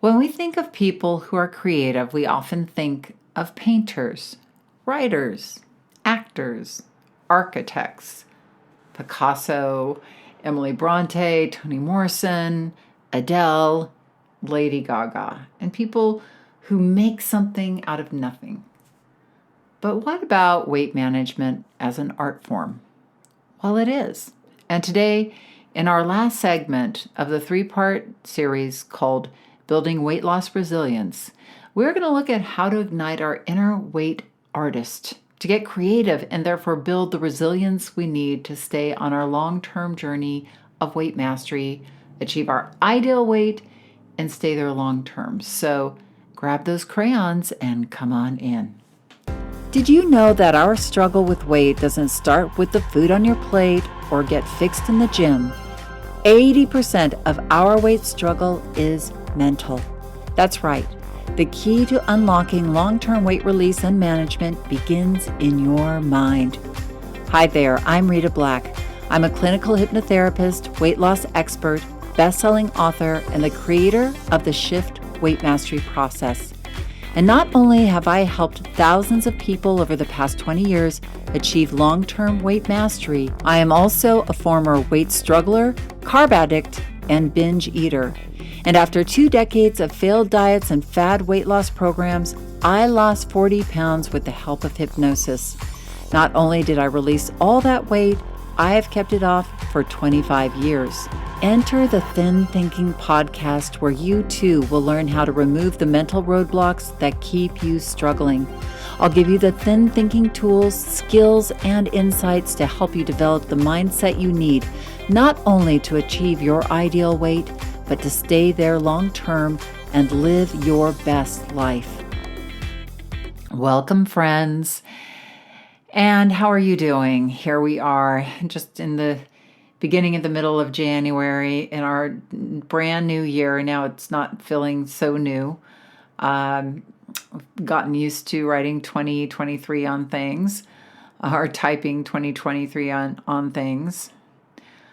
When we think of people who are creative, we often think of painters, writers, actors, architects, Picasso, Emily Bronte, Toni Morrison, Adele, Lady Gaga, and people who make something out of nothing. But what about weight management as an art form? Well, it is. And today, in our last segment of the three-part series called Building Weight Loss Resilience, we're going to look at how to ignite our inner weight artist to get creative and therefore build the resilience we need to stay on our long-term journey of weight mastery, achieve our ideal weight, and stay there long-term. So grab those crayons and come on in. Did you know that our struggle with weight doesn't start with the food on your plate or get fixed in the gym? 80% of our weight struggle is mental. That's right. The key to unlocking long-term weight release and management begins in your mind. Hi there, I'm Rita Black. I'm a clinical hypnotherapist, weight loss expert, best-selling author, and the creator of the Shift Weight Mastery process. And not only have I helped thousands of people over the past 20 years achieve long-term weight mastery, I am also a former weight struggler, carb addict, and binge eater. And after 2 decades of failed diets and fad weight loss programs, I lost 40 pounds with the help of hypnosis. Not only did I release all that weight, I have kept it off for 25 years. Enter the Thin Thinking podcast, where you too will learn how to remove the mental roadblocks that keep you struggling. I'll give you the thin thinking tools, skills, and insights to help you develop the mindset you need, not only to achieve your ideal weight, but to stay there long term and live your best life. Welcome, friends. And how are you doing? Here we are, just in the beginning of the middle of January in our brand new year. Now it's not feeling so new. I've gotten used to writing 2023 on things, or typing 2023 on things.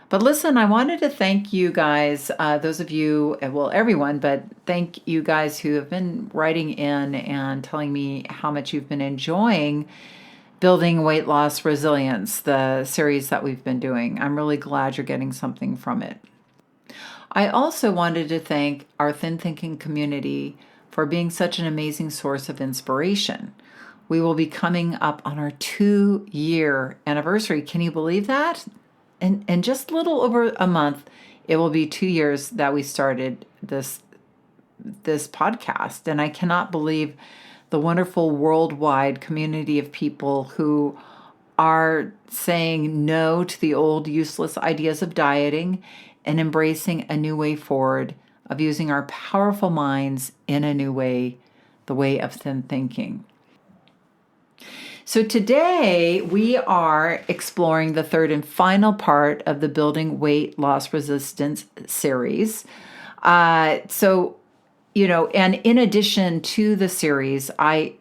But listen, I wanted to thank you guys, those of you, well, everyone, but thank you guys who have been writing in and telling me how much you've been enjoying Building Weight Loss Resilience, the series that we've been doing. I'm really glad you're getting something from it. I also wanted to thank our Thin Thinking community for being such an amazing source of inspiration. We will be coming up on our 2-year anniversary. Can you believe that? In just a little over a month, it will be 2 years that we started this podcast. And I cannot believe the wonderful worldwide community of people who are saying no to the old useless ideas of dieting and embracing a new way forward of using our powerful minds in a new way, the way of thin thinking. So today we are exploring the third and final part of the Building Weight Loss Resistance series. And in addition to the series, I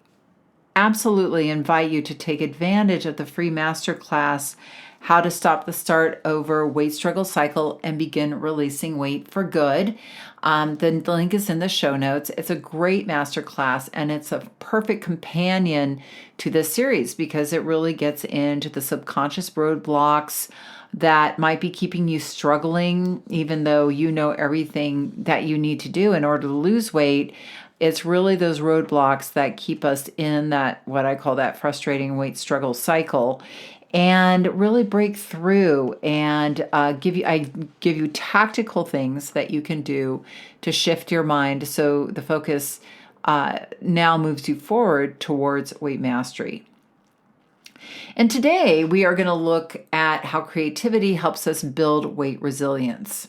absolutely invite you to take advantage of the free masterclass, How to Stop the Start Over Weight Struggle Cycle and Begin Releasing Weight for Good. The link is in the show notes. It's a great masterclass, and it's a perfect companion to this series because it really gets into the subconscious roadblocks that might be keeping you struggling, even though you know everything that you need to do in order to lose weight. It's really those roadblocks that keep us in that, what I call that frustrating weight struggle cycle, and really break through and give you tactical things that you can do to shift your mind so the focus now moves you forward towards weight mastery. And today we are going to look at how creativity helps us build weight resilience.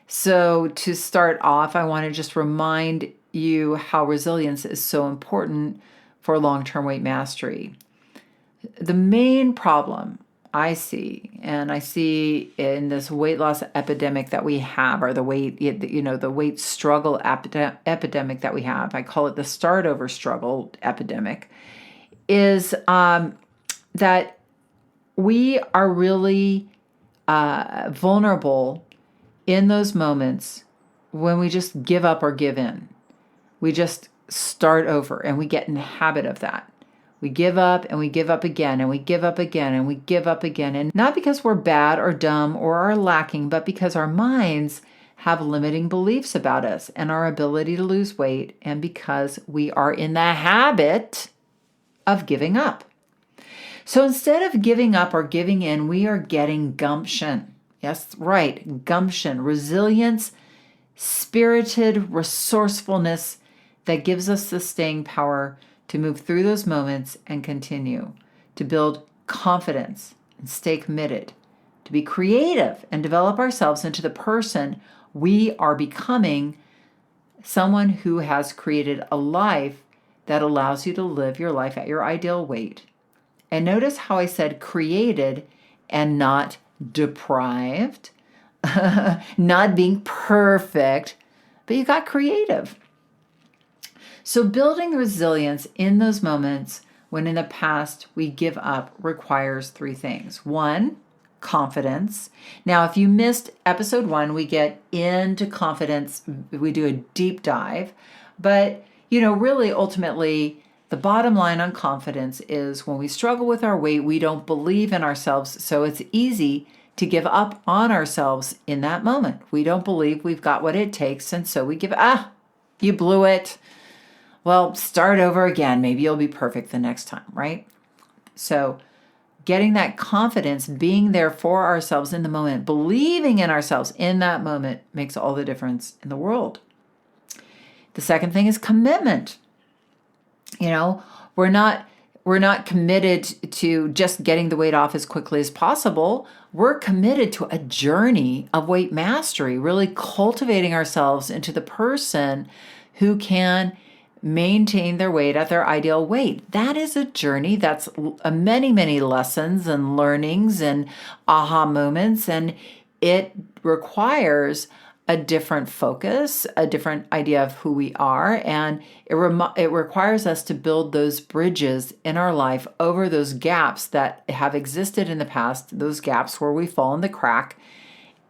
So to start off, I want to just remind you how resilience is so important for long-term weight mastery. The main problem I see in this weight loss epidemic that we have, or the weight struggle epidemic that we have, I call it the start over struggle epidemic, is that we are really vulnerable in those moments when we just give up or give in. we just start over and we get in the habit of that. We give up and we give up again and we give up again and we give up again. And not because we're bad or dumb or are lacking, but because our minds have limiting beliefs about us and our ability to lose weight, and because we are in the habit of giving up. So instead of giving up or giving in, we are getting gumption. Yes, right, gumption, resilience, spirited resourcefulness that gives us the staying power to move through those moments and continue to build confidence and stay committed, to be creative and develop ourselves into the person we are becoming, someone who has created a life that allows you to live your life at your ideal weight. And notice how I said created and not deprived, not being perfect, but you got creative. So building resilience in those moments when in the past we give up requires three things. One, confidence. Now, if you missed episode 1, we get into confidence. We do a deep dive. But, really ultimately, the bottom line on confidence is when we struggle with our weight, we don't believe in ourselves. So it's easy to give up on ourselves in that moment. We don't believe we've got what it takes. And so we give, you blew it. Well, start over again. Maybe you'll be perfect the next time, right? So getting that confidence, being there for ourselves in the moment, believing in ourselves in that moment makes all the difference in the world. The second thing is commitment. We're not committed to just getting the weight off as quickly as possible. We're committed to a journey of weight mastery, really cultivating ourselves into the person who can maintain their weight at their ideal weight. That is a journey. That's many, many lessons and learnings and aha moments. And it requires a different focus, a different idea of who we are. And it requires us to build those bridges in our life over those gaps that have existed in the past, those gaps where we fall in the crack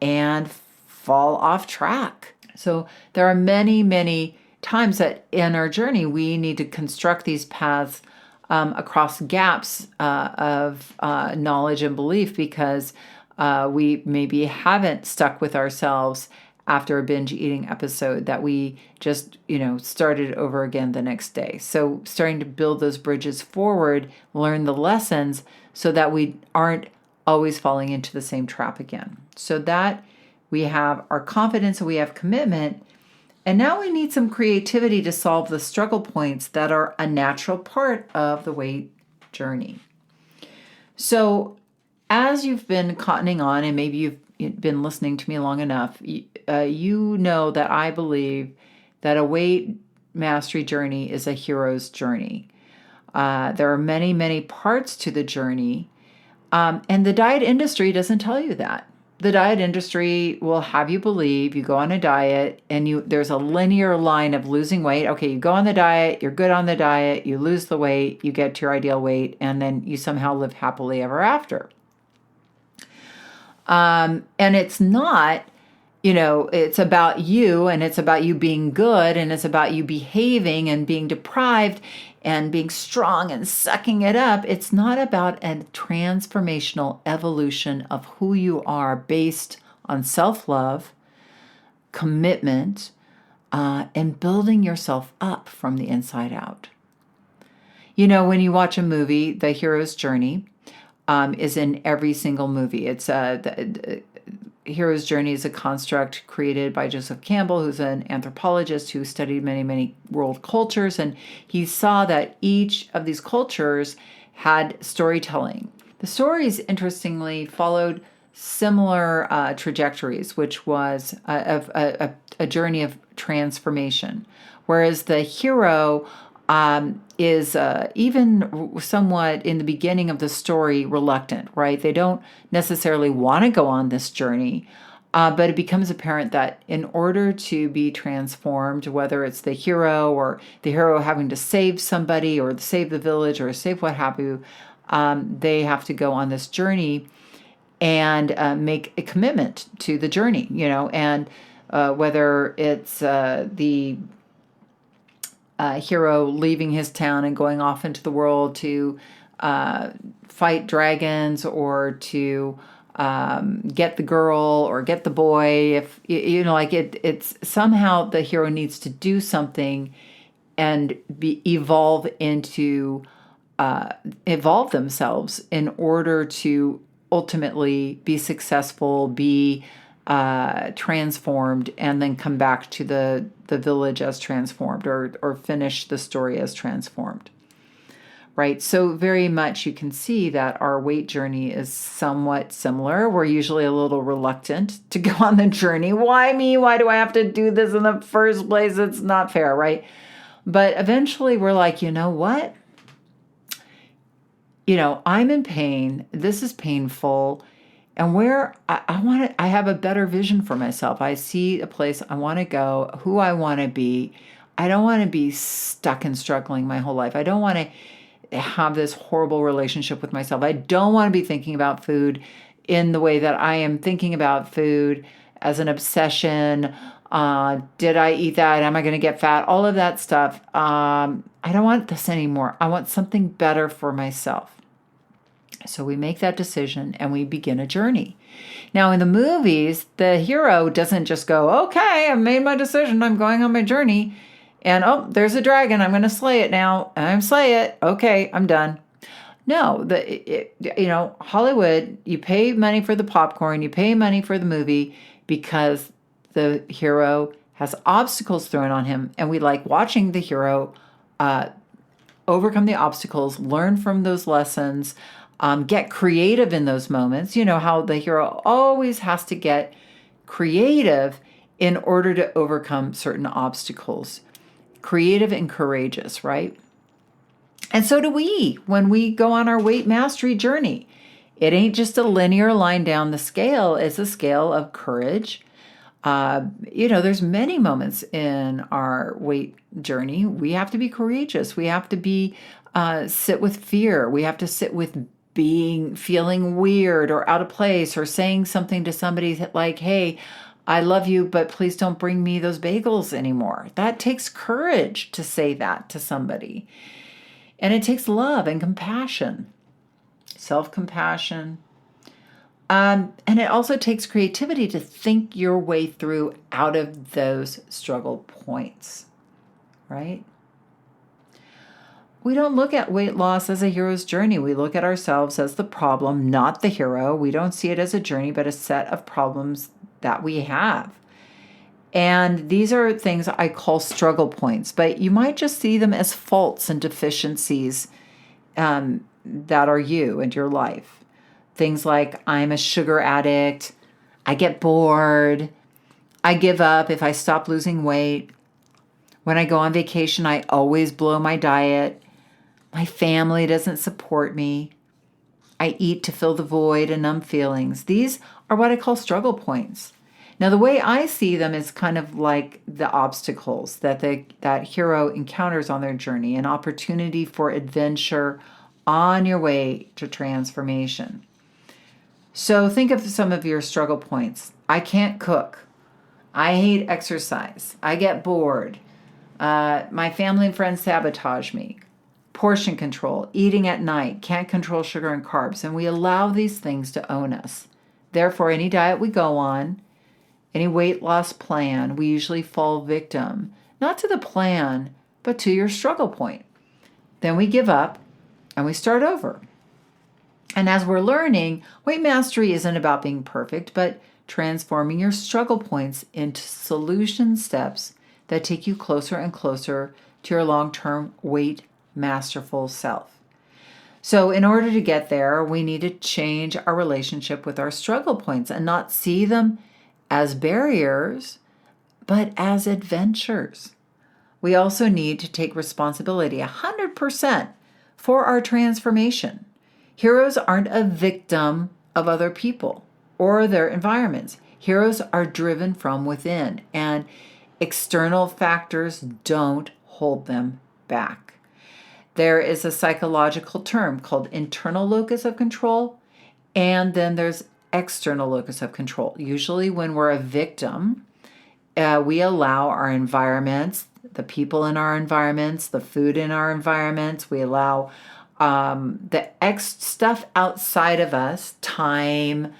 and fall off track. So there are many, many times that in our journey, we need to construct these paths across gaps of knowledge and belief because we maybe haven't stuck with ourselves after a binge eating episode that we just, started over again the next day. So starting to build those bridges forward, learn the lessons so that we aren't always falling into the same trap again. So that we have our confidence and we have commitment. And now we need some creativity to solve the struggle points that are a natural part of the weight journey. So as you've been cottoning on, and maybe you've been listening to me long enough, you know that I believe that a weight mastery journey is a hero's journey. There are many, many parts to the journey, and the diet industry doesn't tell you that. The diet industry will have you believe you go on a diet and there's a linear line of losing weight. Okay, you go on the diet, you're good on the diet, you lose the weight, you get to your ideal weight, and then you somehow live happily ever after. And it's not, it's about you, and it's about you being good, and it's about you behaving and being deprived and being strong and sucking it up. It's not about a transformational evolution of who you are based on self-love, commitment, and building yourself up from the inside out. When you watch a movie, the hero's journey is in every single movie. It's the hero's journey is a construct created by Joseph Campbell, who's an anthropologist who studied many, many world cultures. And he saw that each of these cultures had storytelling. The stories, interestingly, followed similar trajectories, which was a journey of transformation. Whereas the hero is even somewhat in the beginning of the story reluctant, right? They don't necessarily want to go on this journey, but it becomes apparent that in order to be transformed, whether it's the hero or the hero having to save somebody or save the village or save what have you, they have to go on this journey and make a commitment to the journey, and whether it's the hero leaving his town and going off into the world to fight dragons or to get the girl or get the boy. If like it's somehow the hero needs to do something and evolve themselves in order to ultimately be successful, be transformed, and then come back to the village as transformed, or finish the story as transformed. Right? So very much you can see that our weight journey is somewhat similar. We're usually a little reluctant to go on the journey. Why me? Why do I have to do this in the first place? It's not fair, right? But eventually we're like, you know what? I'm in pain. This is painful. And where I have a better vision for myself. I see a place I want to go, who I want to be. I don't want to be stuck and struggling my whole life. I don't want to have this horrible relationship with myself. I don't want to be thinking about food in the way that I am thinking about food as an obsession. Did I eat that? Am I going to get fat? All of that stuff. I don't want this anymore. I want something better for myself. So we make that decision and we begin a journey. Now in the movies, the hero doesn't just go, okay, I've made my decision. I'm going on my journey. And, oh, there's a dragon. I'm going to slay it now. I'm slay it. Okay, I'm done. No, Hollywood, you pay money for the popcorn, you pay money for the movie because the hero has obstacles thrown on him. And we like watching the hero overcome the obstacles, learn from those lessons, get creative in those moments. You know how the hero always has to get creative in order to overcome certain obstacles. Creative and courageous, right? And so do we when we go on our weight mastery journey. It ain't just a linear line down the scale. It's a scale of courage. There's many moments in our weight journey. We have to be courageous. We have to sit with fear. We have to sit with feeling weird or out of place, or saying something to somebody like, hey, I love you, but please don't bring me those bagels anymore. That takes courage to say that to somebody. And it takes love and compassion, self-compassion. And it also takes creativity to think your way through out of those struggle points, right? We don't look at weight loss as a hero's journey. We look at ourselves as the problem, not the hero. We don't see it as a journey, but a set of problems that we have. And these are things I call struggle points, but you might just see them as faults and deficiencies that are you and your life. Things like, I'm a sugar addict, I get bored, I give up if I stop losing weight. When I go on vacation, I always blow my diet. My family doesn't support me. I eat to fill the void and numb feelings. These are what I call struggle points. Now, the way I see them is kind of like the obstacles that that hero encounters on their journey, an opportunity for adventure on your way to transformation. So think of some of your struggle points. I can't cook. I hate exercise. I get bored. My family and friends sabotage me. Portion control, eating at night, can't control sugar and carbs, and we allow these things to own us. Therefore, any diet we go on, any weight loss plan, we usually fall victim, not to the plan, but to your struggle point. Then we give up and we start over. And as we're learning, weight mastery isn't about being perfect, but transforming your struggle points into solution steps that take you closer and closer to your long-term weight masterful self. So in order to get there, we need to change our relationship with our struggle points and not see them as barriers, but as adventures. We also need to take responsibility 100% for our transformation. Heroes aren't a victim of other people or their environments. Heroes are driven from within, and external factors don't hold them back. There is a psychological term called internal locus of control, and then there's external locus of control. Usually when we're a victim, we allow our environments, the people in our environments, the food in our environments. We allow the stuff outside of us, time,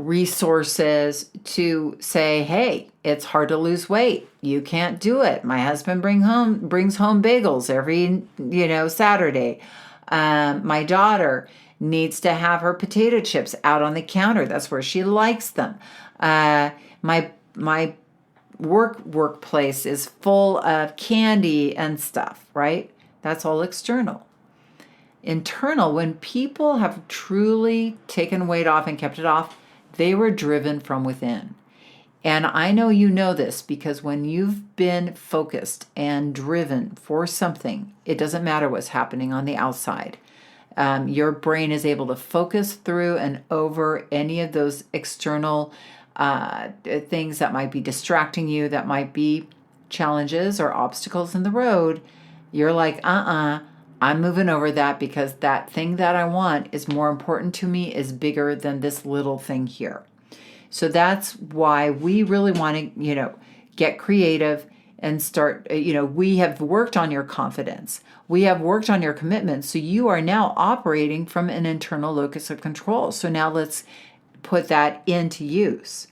resources, to say, hey, it's hard to lose weight. You can't do it. My husband brings home bagels every, Saturday. My daughter needs to have her potato chips out on the counter. That's where she likes them. My workplace is full of candy and stuff, right? That's all external. Internal, when people have truly taken weight off and kept it off, they were driven from within. And I know you know this, because when you've been focused and driven for something, it doesn't matter what's happening on the outside. Your brain is able to focus through and over any of those external things that might be distracting you, that might be challenges or obstacles in the road. You're like, I'm moving over that, because that thing that I want is more important to me, is bigger than this little thing here. So that's why we really want to, get creative and start, we have worked on your confidence. We have worked on your commitment. So you are now operating from an internal locus of control. So now let's put that into use.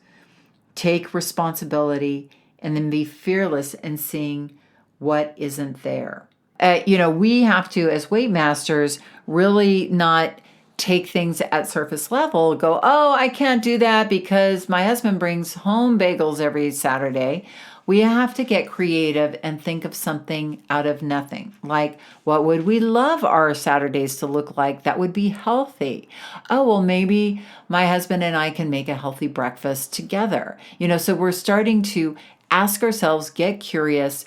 Take responsibility, and then be fearless in seeing what isn't there. We have to, as weight masters, really not take things at surface level, go, oh, I can't do that because my husband brings home bagels every Saturday. We have to get creative and think of something out of nothing. Like, what would we love our Saturdays to look like that would be healthy? Oh, well, maybe my husband and I can make a healthy breakfast together. So we're starting to ask ourselves, get curious,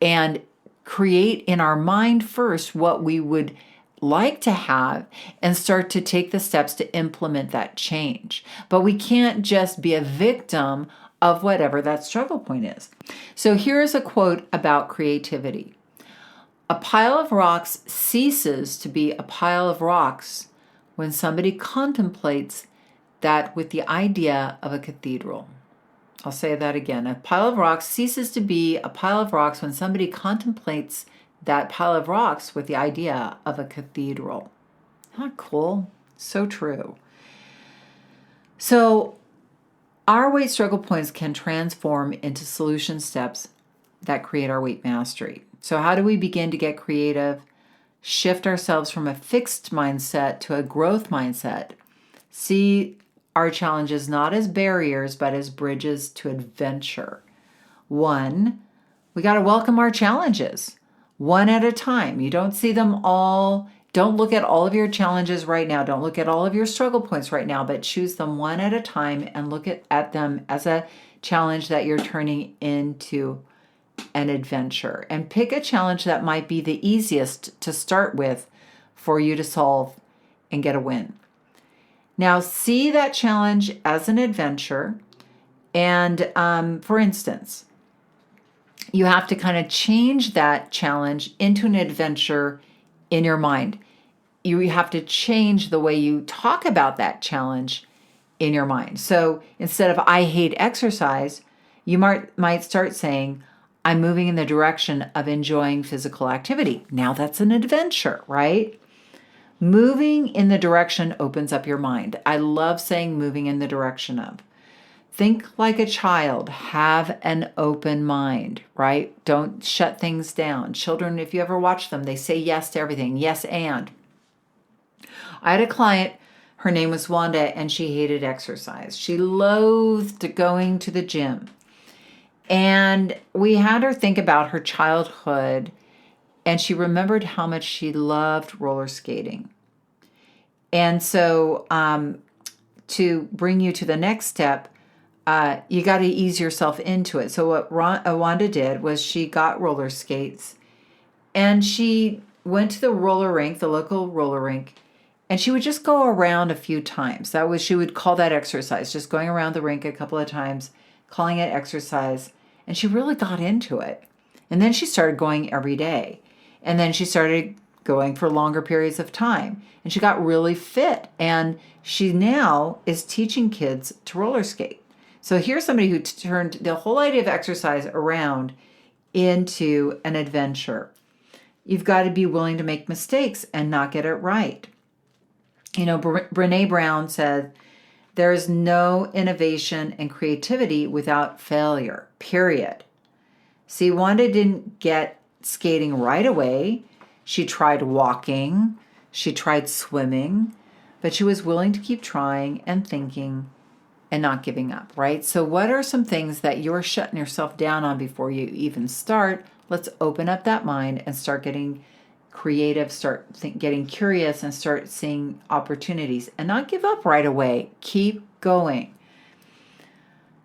and create in our mind first what we would like to have, and start to take the steps to implement that change. But we can't just be a victim of whatever that struggle point is. So here's a quote about creativity. A pile of rocks ceases to be a pile of rocks when somebody contemplates that with the idea of a cathedral. I'll say that again. A pile of rocks ceases to be a pile of rocks when somebody contemplates that pile of rocks with the idea of a cathedral. Isn't that cool? So true. So our weight struggle points can transform into solution steps that create our weight mastery. So how do we begin to get creative, shift ourselves from a fixed mindset to a growth mindset, see our challenges not as barriers, but as bridges to adventure? One, we got to welcome our challenges one at a time. You don't see them all. Don't look at all of your challenges right now. Don't look at all of your struggle points right now, but choose them one at a time and look at them as a challenge that you're turning into an adventure. And pick a challenge that might be the easiest to start with for you to solve and get a win. Now, see that challenge as an adventure. And for instance, you have to kind of change that challenge into an adventure in your mind. You have to change the way you talk about that challenge in your mind. So instead of I hate exercise, you might start saying, I'm moving in the direction of enjoying physical activity. Now that's an adventure, right? Moving in the direction opens up your mind. I love saying moving in the direction of. Think like a child. Have an open mind, right? Don't shut things down. Children, if you ever watch them, they say yes to everything. Yes, and. I had a client, her name was Wanda, and she hated exercise. She loathed going to the gym. And we had her think about her childhood, and she remembered how much she loved roller skating. And so to bring you to the next step, you got to ease yourself into it. So what Wanda did was she got roller skates, and she went to the roller rink, the local roller rink, and she would just go around a few times. She would call that exercise, just going around the rink a couple of times, calling it exercise. And she really got into it. And then she started going every day. And then she started going for longer periods of time. And she got really fit. And she now is teaching kids to roller skate. So here's somebody who turned the whole idea of exercise around into an adventure. You've got to be willing to make mistakes and not get it right. Brene Brown said, there is no innovation and creativity without failure, period. See, Wanda didn't get skating right away. She tried walking, she tried swimming, but she was willing to keep trying and thinking and not giving up, right? So what are some things that you're shutting yourself down on before you even start? Let's open up that mind and start getting creative, getting curious, and start seeing opportunities and not give up right away. Keep going.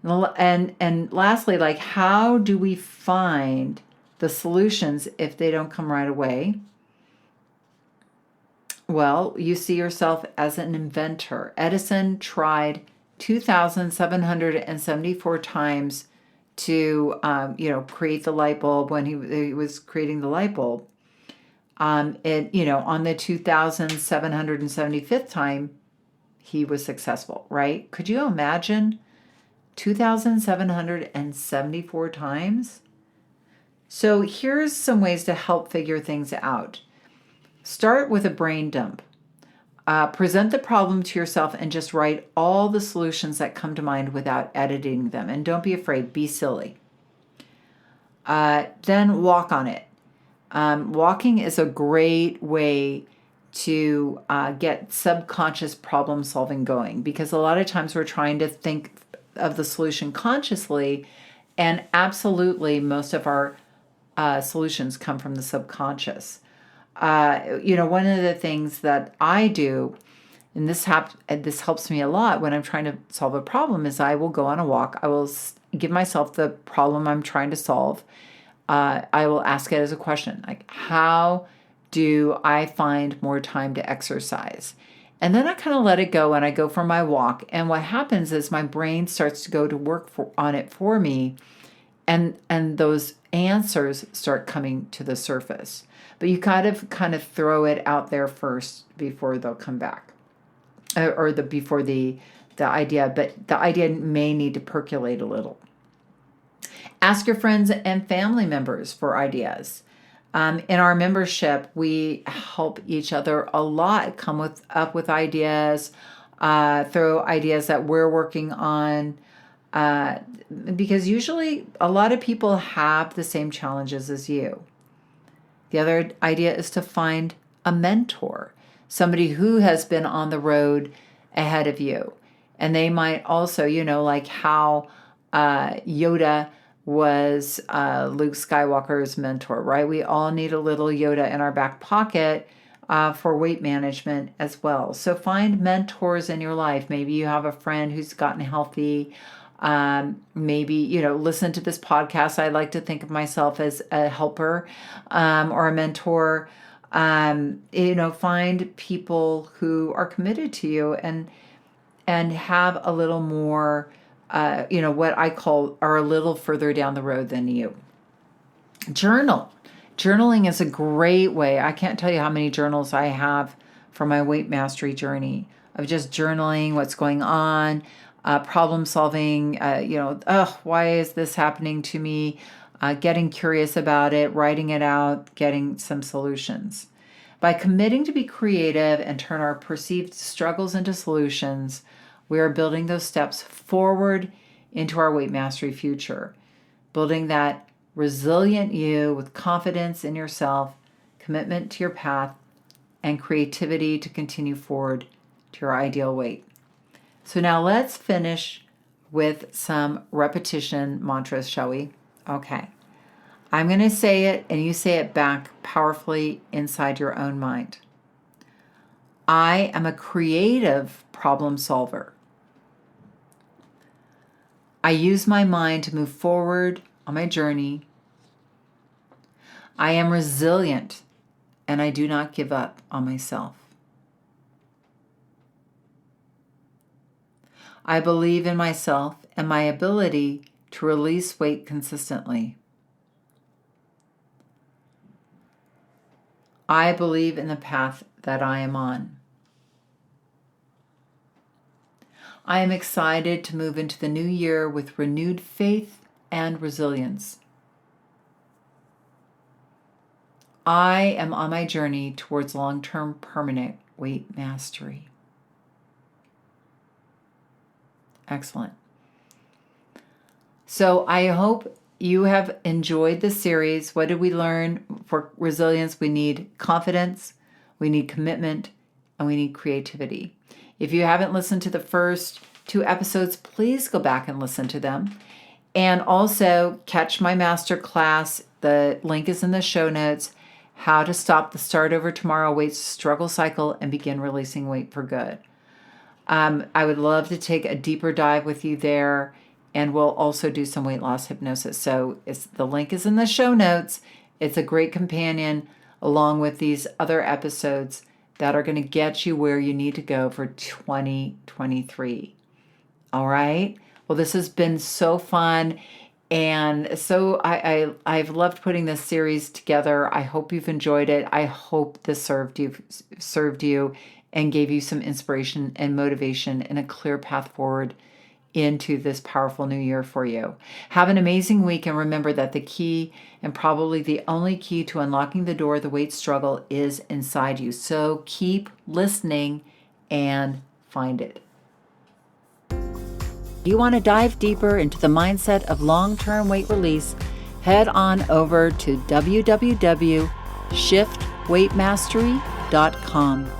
And lastly, like, how do we find the solutions if they don't come right away? Well, you see yourself as an inventor. Edison tried 2,774 times to, create the light bulb when he was creating the light bulb. On the 2,775th time, he was successful, right? Could you imagine 2,774 times? So here's some ways to help figure things out. Start with a brain dump. Present the problem to yourself and just write all the solutions that come to mind without editing them. And don't be afraid, be silly. Then walk on it. Walking is a great way to get subconscious problem solving going, because a lot of times we're trying to think of the solution consciously, and absolutely most of our solutions come from the subconscious. One of the things that I do, and this helps me a lot when I'm trying to solve a problem, is I will go on a walk. I will give myself the problem I'm trying to solve. I will ask it as a question, like, how do I find more time to exercise? And then I kind of let it go and I go for my walk. And what happens is my brain starts to go to work on it for me. And those answers start coming to the surface. But you gotta kind of throw it out there first before they'll come back. Before the idea. But the idea may need to percolate a little. Ask your friends and family members for ideas. In our membership, we help each other a lot come up with ideas, throw ideas that we're working on, because usually a lot of people have the same challenges as you. The other idea is to find a mentor, somebody who has been on the road ahead of you. And they might also, like how Yoda was Luke Skywalker's mentor, right? We all need a little Yoda in our back pocket for weight management as well. So find mentors in your life. Maybe you have a friend who's gotten healthy. Maybe, listen to this podcast. I like to think of myself as a helper or a mentor. Find people who are committed to you and have a little more what I call are a little further down the road than you. Journal. Journaling is a great way. I can't tell you how many journals I have for my weight mastery journey of just journaling what's going on, problem solving, why is this happening to me? Getting curious about it, writing it out, getting some solutions. By committing to be creative and turn our perceived struggles into solutions, we are building those steps forward into our weight mastery future, building that resilient you with confidence in yourself, commitment to your path, and creativity to continue forward to your ideal weight. So now let's finish with some repetition mantras, shall we? Okay. I'm going to say it and you say it back powerfully inside your own mind. I am a creative problem solver. I use my mind to move forward on my journey. I am resilient and I do not give up on myself. I believe in myself and my ability to release weight consistently. I believe in the path that I am on. I am excited to move into the new year with renewed faith and resilience. I am on my journey towards long-term permanent weight mastery. Excellent. So I hope you have enjoyed the series. What did we learn? For resilience, we need confidence, we need commitment, and we need creativity. If you haven't listened to the first 2 episodes, please go back and listen to them. And also catch my masterclass. The link is in the show notes. How to stop the start over tomorrow weight struggle cycle and begin releasing weight for good. I would love to take a deeper dive with you there, and we'll also do some weight loss hypnosis. So the link is in the show notes. It's a great companion along with these other episodes that are going to get you where you need to go for 2023. All right? Well, this has been so fun. And so I've loved putting this series together. I hope you've enjoyed it. I hope this served you and gave you some inspiration and motivation and a clear path forward into this powerful new year for you. Have an amazing week, and remember that the key, and probably the only key to unlocking the door of the weight struggle, is inside you. So keep listening and find it. If you want to dive deeper into the mindset of long-term weight release, head on over to www.shiftweightmastery.com.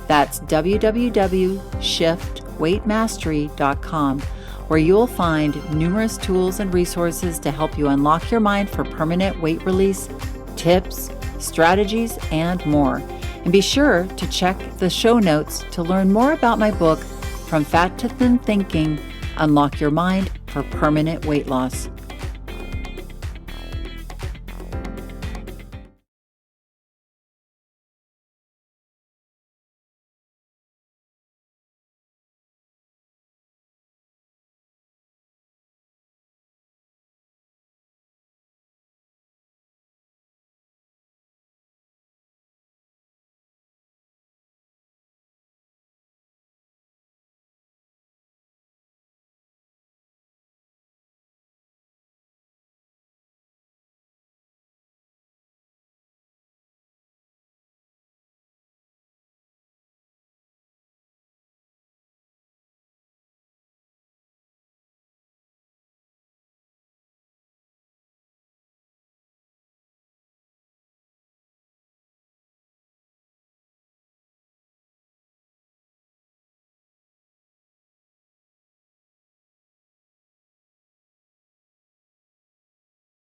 That's www.shiftweightmastery.com, where you'll find numerous tools and resources to help you unlock your mind for permanent weight release, tips, strategies, and more. And be sure to check the show notes to learn more about my book, From Fat to Thin Thinking: Unlock Your Mind for Permanent Weight Loss.